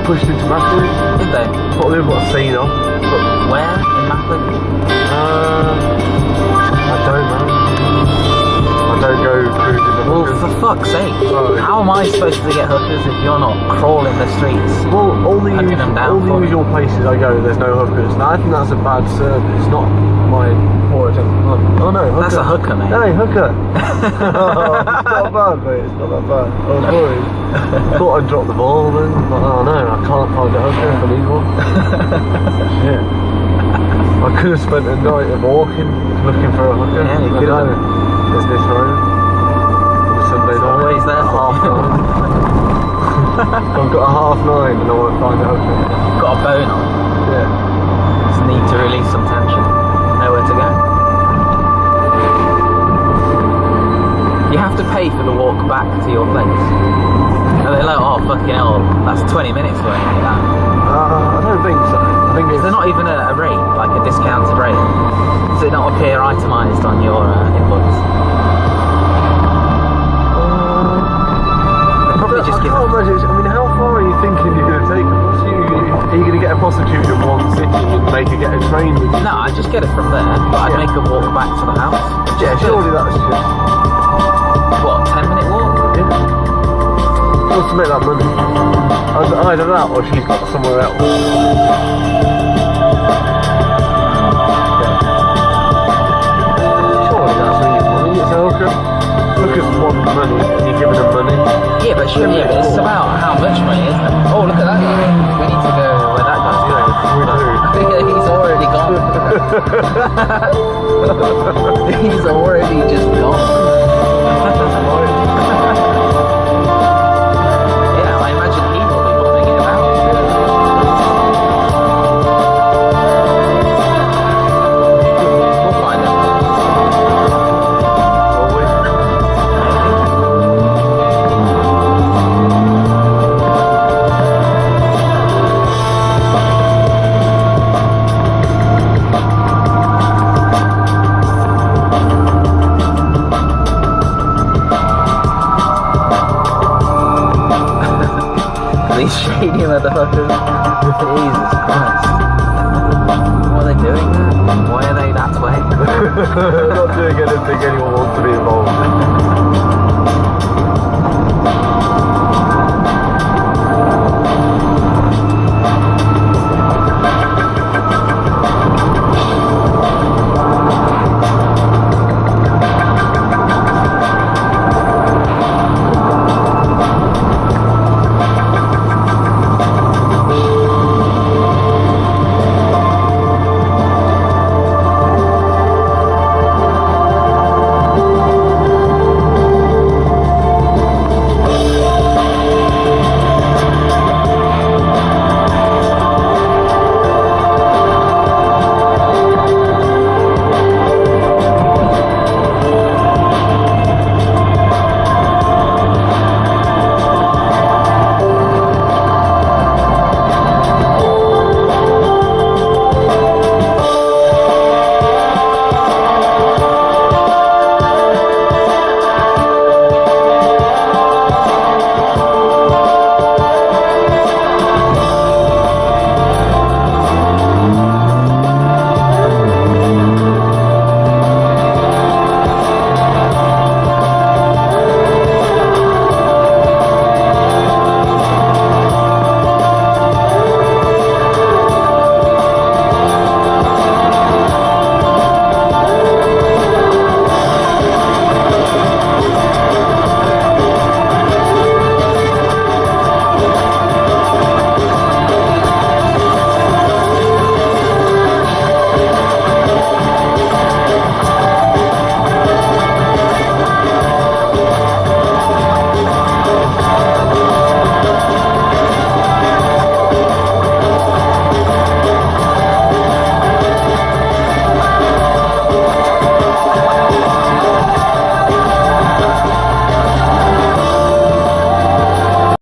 got pushed into Macklin. Did they? Thought they got seen off. But, Where in Macklin? I don't know. I don't go cruising the Well, hookers. for fuck's sake, Oh. how am I supposed to get hookers if you're not crawling the streets? Well, all the Hunting them down for me. usual places I go, there's no hookers. Now, I think that's a bad service, not my poor attempt. Oh no, hooker. That's a hooker, mate. Hey, hooker. It's not bad, mate. It's not that bad. I was worried. Thought I'd drop the ball then, but oh no, I can't find a hooker if I need one. Yeah. I could have spent a night of walking, looking for a hooker. Yeah, you I could have know. There's this road. On a Sunday It's night. always there for half you. 9. I've got a 9:30 and I won't find a hooker. Got a bone on. Yeah. Just need to release some tension. Nowhere to go. You have to pay for the walk back to your place. And they're like, oh fucking hell, that's 20 minutes worth of that. I don't think so. I think Is it's there not even a rate, like a discounted rate? Does it not appear itemised on your invoice? They probably I just give can't imagine. I mean, how far are you thinking you're going to take them? Are you going to get a prostitute in one city and make her get a train with you? No, I'd just get it from there, but I'd Yeah. make her walk back to the house. Yeah, surely that's just What, 10-minute walk? wants to make that money. Either that or she's got somewhere else. Surely that's reasonable. It's a hooker. Hookers want money and you're giving them money. Yeah, but surely it's about how much money, isn't it? Oh, look at that guy. We need to go where that guy's going. We do. He's already gone. He's already just gone. Yeah, I imagine he will be bombing it about. We'll find him. These shady motherfuckers. Jesus Christ. What are they doing there? Why are they that way? Not doing anything anyone wants to be involved in.